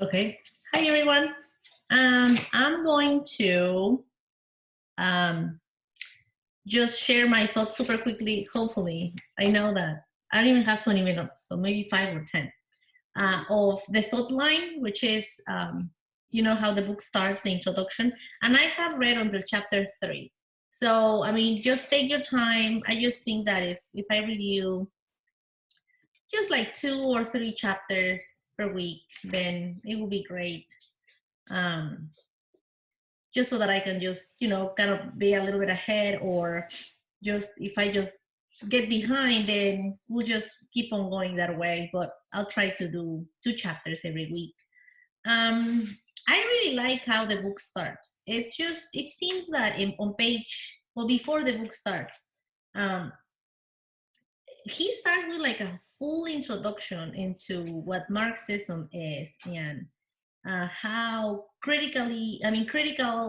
Okay. Hi, everyone. I'm going to just share my thoughts super quickly. Hopefully, I know that I don't even have 20 minutes, so maybe 5 or 10 of the thought line, which is, you know, how the book starts, the introduction. And I have read until chapter 3. So, I mean, just take your time. I just think that if I review just like 2 or 3 chapters per week, then it will be great. Just so that I can just, you know, kind of be a little bit ahead, or just if I just get behind, then we'll just keep on going that way. But I'll try to do 2 chapters every week. I really like how the book starts. It's just, it seems that on page, well, before the book starts, he starts with like a full introduction into what Marxism is and how critical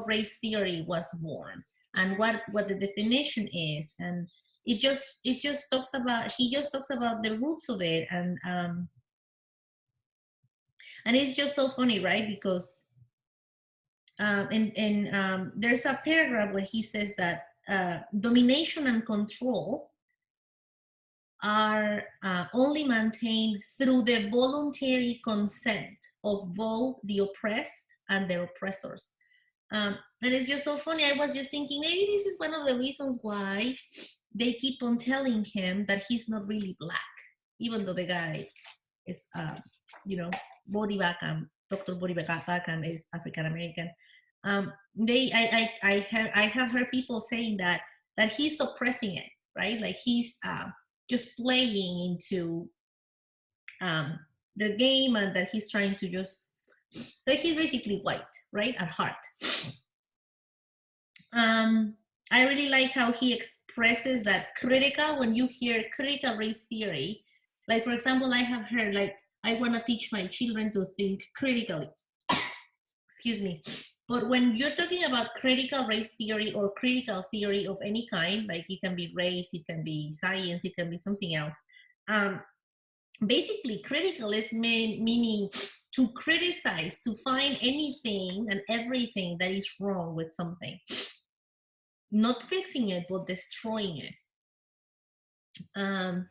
race theory was born and what the definition is. And he just talks about the roots of it. And it's just so funny, right? Because there's a paragraph where he says that domination and control are only maintained through the voluntary consent of both the oppressed and their oppressors. And it's just so funny. I was just thinking, maybe this is one of the reasons why they keep on telling him that he's not really black, even though the guy is, you know, Baucham, Dr. Baucham is African American. I have heard people saying that he's suppressing it, right? Like he's just playing into the game, and that he's trying to just, like, he's basically white, right, at heart. I really like how he expresses that critical, when you hear critical race theory, like, for example, I have heard, like, I want to teach my children to think critically. Excuse me. But when you're talking about critical race theory or critical theory of any kind, like it can be race, it can be science, it can be something else. Basically, critical is meaning to criticize, to find anything and everything that is wrong with something. Not fixing it, but destroying it. And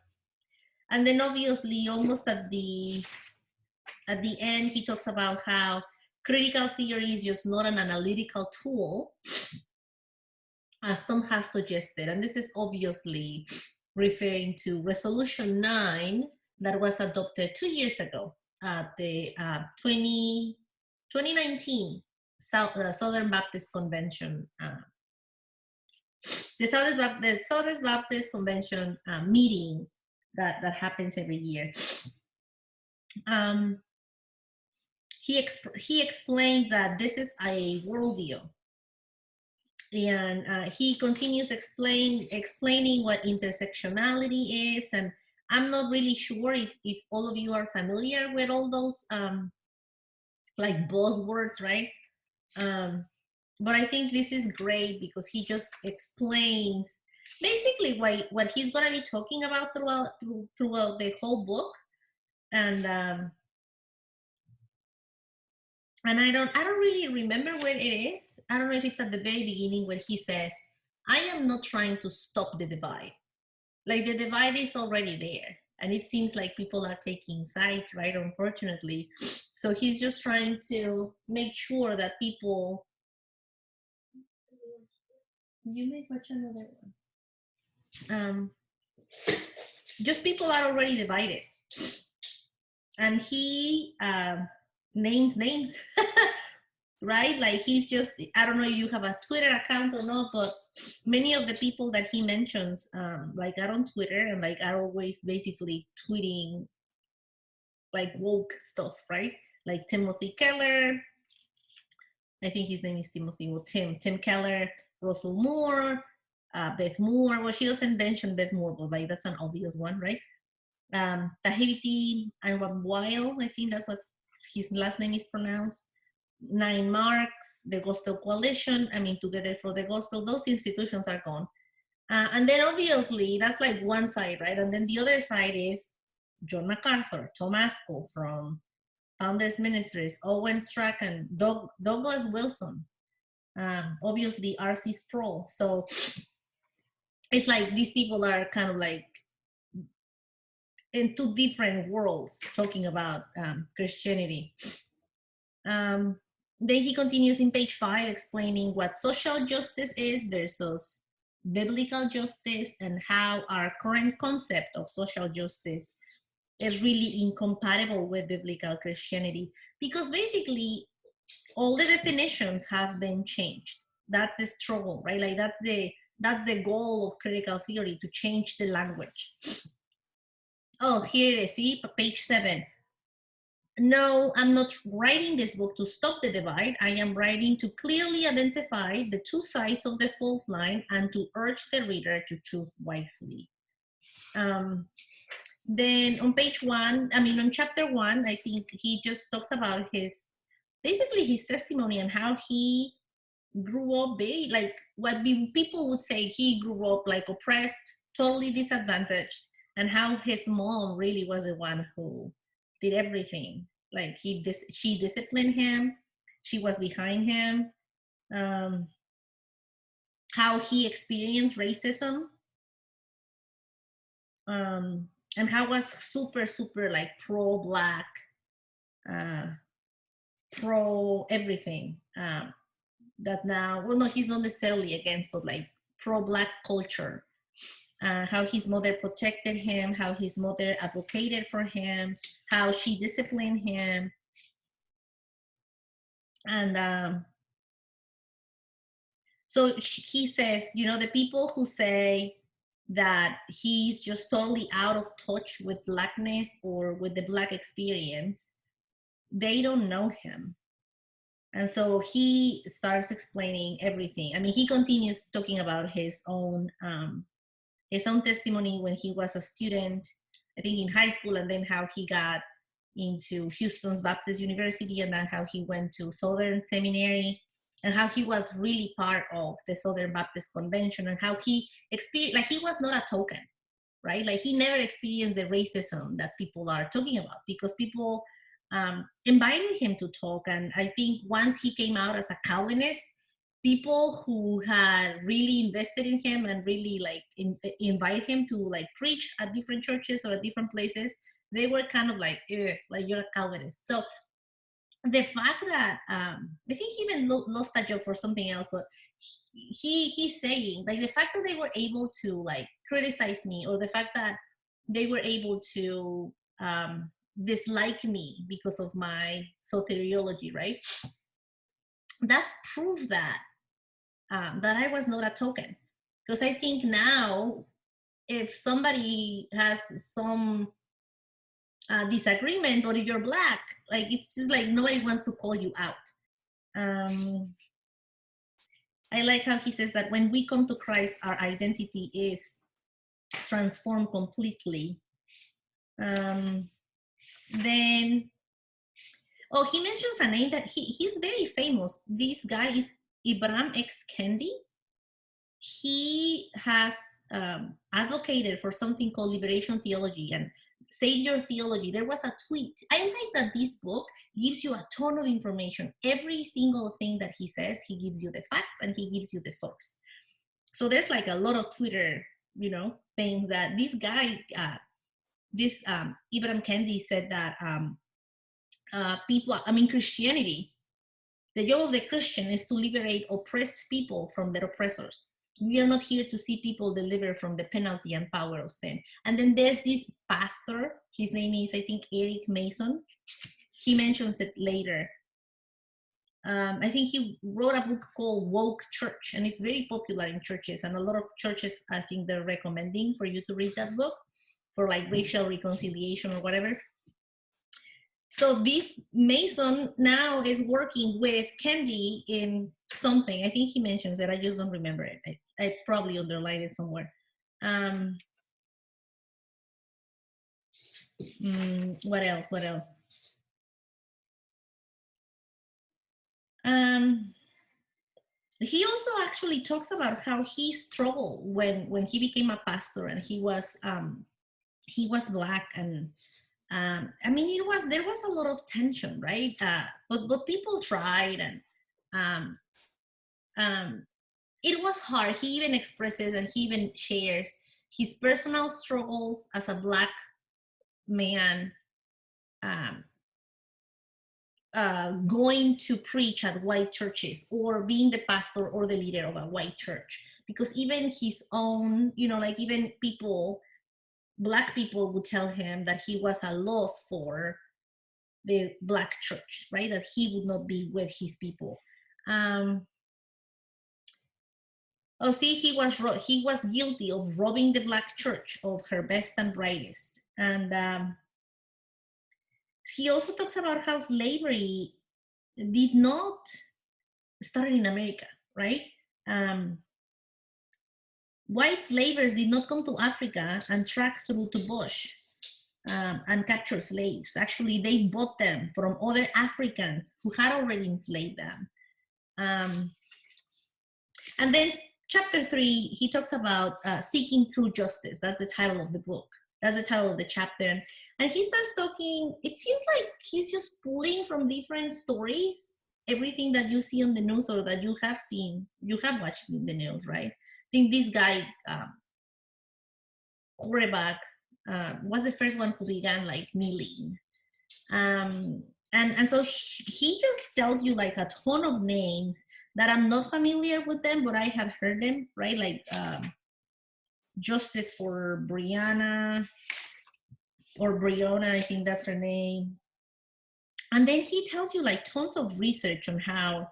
then obviously, almost at the end, he talks about how critical theory is just not an analytical tool, as some have suggested. And this is obviously referring to Resolution 9 that was adopted 2 years ago at the 2019 Southern Baptist Convention. The Southern Baptist Convention meeting that happens every year. He explains that this is a worldview, and he continues explaining what intersectionality is. And I'm not really sure if all of you are familiar with all those like buzzwords, right? But I think this is great because he just explains basically what he's going to be talking about throughout the whole book. And I don't really remember where it is. I don't know if it's at the very beginning where he says, I am not trying to stop the divide. Like, the divide is already there. And it seems like people are taking sides, right? Unfortunately. So he's just trying to make sure that people... You may watch another one. Just people are already divided. And he names names. Right? Like, he's just, I don't know if you have a Twitter account or not, but many of the people that he mentions, like, are on Twitter and like are always basically tweeting like woke stuff, right? Like Timothy Keller, I think his name is Timothy, or Tim Keller, Russell Moore, Beth Moore. Well, she doesn't mention Beth Moore, but like that's an obvious one, right? Tahiti and Weil, I think that's what his last name is pronounced. 9 Marks, the Gospel Coalition, I mean, Together for the Gospel, those institutions are gone. And then obviously, that's like one side, right? And then the other side is John MacArthur, Tom Askell from Founders Ministries, Owen Strachan, Douglas Wilson, obviously R.C. Sproul. So it's like these people are kind of like in two different worlds talking about Christianity. Then he continues in page 5 explaining what social justice is versus biblical justice, and how our current concept of social justice is really incompatible with biblical Christianity, because basically all the definitions have been changed. That's the struggle, right? Like that's the goal of critical theory, to change the language. Oh, here it is, see, page 7. No, I'm not writing this book to stop the divide. I am writing to clearly identify the two sides of the fault line and to urge the reader to choose wisely. Then on page 1, on chapter 1, I think he just talks about basically his testimony and how he grew up very, like what people would say, he grew up like oppressed, totally disadvantaged, and how his mom really was the one who did everything. Like she disciplined him, she was behind him, how he experienced racism, and how was super like pro-Black, pro everything. That now, well, no, he's not necessarily against, but like pro-Black culture. How his mother protected him, how his mother advocated for him, how she disciplined him. And so he says, the people who say that he's just totally out of touch with Blackness or with the Black experience, they don't know him. And so he starts explaining everything. He continues talking about his own testimony when he was a student, I think in high school, and then how he got into Houston's Baptist University, and then how he went to Southern Seminary, and how he was really part of the Southern Baptist Convention, and how he experienced, like, he was not a token, right? Like, he never experienced the racism that people are talking about, because people invited him to talk. And I think once he came out as a Calvinist, people who had really invested in him and really like invite him to like preach at different churches or at different places, they were kind of like you're a Calvinist. So the fact that I think he even lost that job for something else, but he's saying, like, the fact that they were able to like criticize me, or the fact that they were able to dislike me because of my soteriology, right? That's proof that that I was not a token. Because I think now, if somebody has some disagreement, or if you're Black, like, it's just like nobody wants to call you out. I like how he says that when we come to Christ, our identity is transformed completely. Then, oh, he mentions a name that he's very famous. This guy is Ibram X. Kendi. He has advocated for something called liberation theology and savior theology. There was a tweet. I like that this book gives you a ton of information. Every single thing that he says, he gives you the facts and he gives you the source. So there's like a lot of Twitter, things that this guy, Ibram Kendi said that Christianity, the job of the Christian is to liberate oppressed people from their oppressors. We are not here to see people delivered from the penalty and power of sin. And then there's this pastor, his name is, I think, Eric Mason. He mentions it later. I think he wrote a book called Woke Church, and it's very popular in churches. And a lot of churches, I think, they're recommending for you to read that book for like racial reconciliation or whatever. So this Mason now is working with Kendi in something. I think he mentions it. I just don't remember it. I probably underlined it somewhere. What else? He also actually talks about how he struggled when he became a pastor, and he was Black, and I mean, there was a lot of tension, right? But people tried, and um, um, it was hard. He even expresses and he even shares his personal struggles as a Black man, um, going to preach at white churches or being the pastor or the leader of a white church. Because even his own, like even Black people would tell him that he was a loss for the Black church, right? That he would not be with his people. Oh, see, he was guilty of robbing the Black church of her best and brightest. And he also talks about how slavery did not start in America, right? White slavers did not come to Africa and track through to Bush and capture slaves. Actually, they bought them from other Africans who had already enslaved them. And then chapter 3, he talks about seeking true justice. That's the title of the book. That's the title of the chapter. And he starts talking, it seems like he's just pulling from different stories, everything that you see on the news or that you have seen, you have watched in the news, right? I think this guy, quarterback, was the first one who began like kneeling. And so he just tells you like a ton of names that I'm not familiar with them, but I have heard them, right? Like Justice for Brianna, or Brianna, I think that's her name. And then he tells you like tons of research on how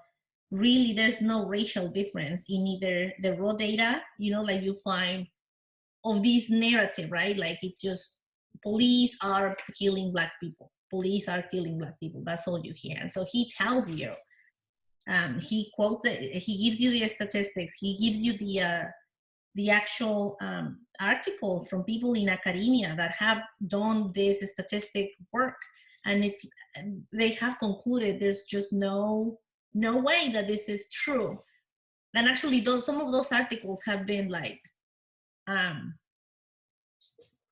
really there's no racial difference in either the raw data, like you find of this narrative, right? Like it's just police are killing Black people. Police are killing Black people. That's all you hear. And so he tells you, he quotes it, he gives you the statistics, he gives you the actual articles from people in academia that have done this statistic work, and they have concluded there's just no way that this is true. And actually, some of those articles have been like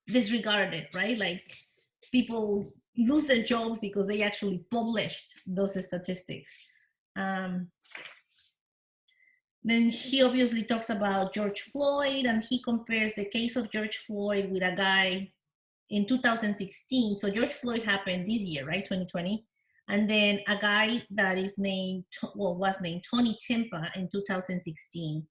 disregarded, right? Like people lose their jobs because they actually published those statistics. Then he obviously talks about George Floyd, and he compares the case of George Floyd with a guy in 2016. So George Floyd happened this year, right, 2020. And then a guy that was named Tony Timpa in 2016.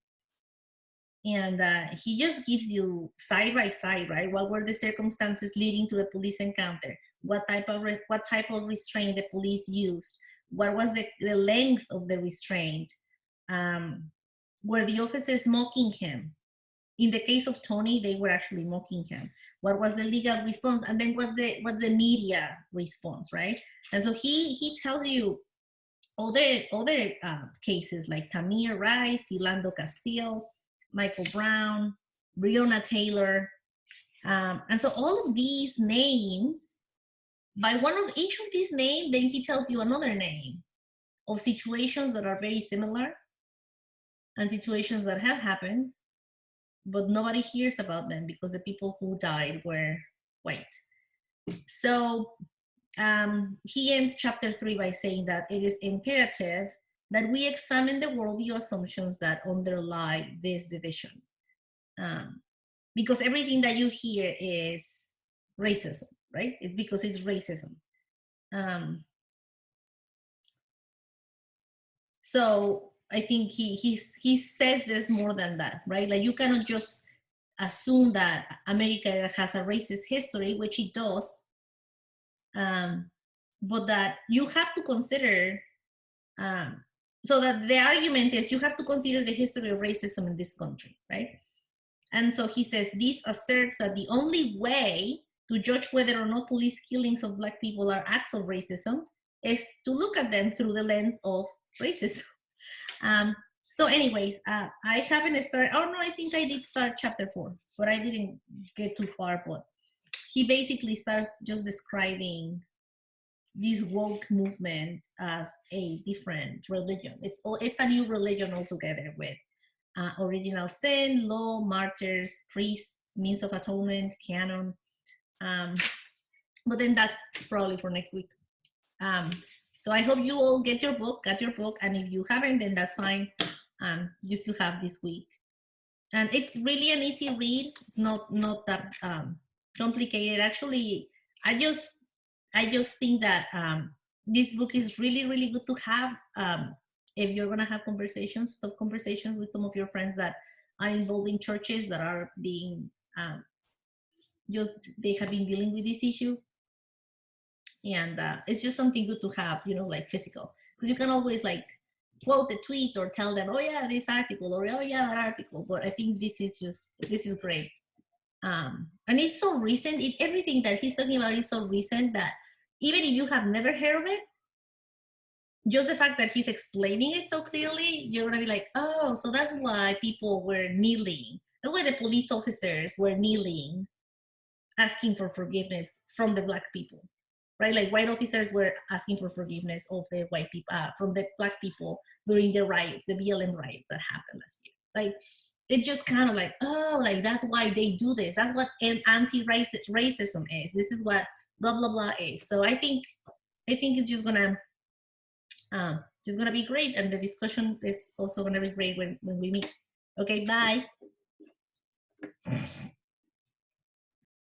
And he just gives you side by side, right? What were the circumstances leading to the police encounter? What type of restraint the police used? What was the length of the restraint? Were the officers mocking him? In the case of Tony, they were actually mocking him. What was the legal response? And then what's the media response, right? And so he tells you other cases like Tamir Rice, Philando Castile, Michael Brown, Breonna Taylor. And so all of these names, by one of each of these names, then he tells you another name of situations that are very similar and situations that have happened, but nobody hears about them because the people who died were white. So he ends chapter 3 by saying that it is imperative that we examine the worldview assumptions that underlie this division. Because everything that you hear is racism, right? It's because it's racism. So I think he says there's more than that, right? Like you cannot just assume that America has a racist history, which it does, but that you have to consider, so that the argument is you have to consider the history of racism in this country, right? And so he says, this asserts that the only way to judge whether or not police killings of Black people are acts of racism is to look at them through the lens of racism. So anyways, I haven't started, oh no, I think I did start chapter 4, but I didn't get too far. But he basically starts just describing this woke movement as a different religion. It's a new religion altogether with original sin, law, martyrs, priests, means of atonement, canon. but then that's probably for next week. So I hope you all got your book, and if you haven't, then that's fine. You still have this week, and it's really an easy read. It's not that complicated. Actually, I just think that this book is really good to have if you're gonna have tough conversations with some of your friends that are involved in churches that are being they have been dealing with this issue. And it's just something good to have, like physical, because you can always like quote the tweet or tell them, oh yeah, this article, or oh yeah, that article. But I think this is great. And it's so recent. Everything that he's talking about is so recent that even if you have never heard of it, just the fact that he's explaining it so clearly, you're gonna be like, oh, so that's why people were kneeling. That's why the police officers were kneeling, asking for forgiveness from the Black people. Right, like white officers were asking for forgiveness of the white people, from the Black people during the riots, the BLM riots that happened last year. Like, it just kind of like, oh, like that's why they do this. That's what anti-racism is. This is what blah blah blah is. So I think it's just gonna be great, and the discussion is also gonna be great when we meet. Okay, bye.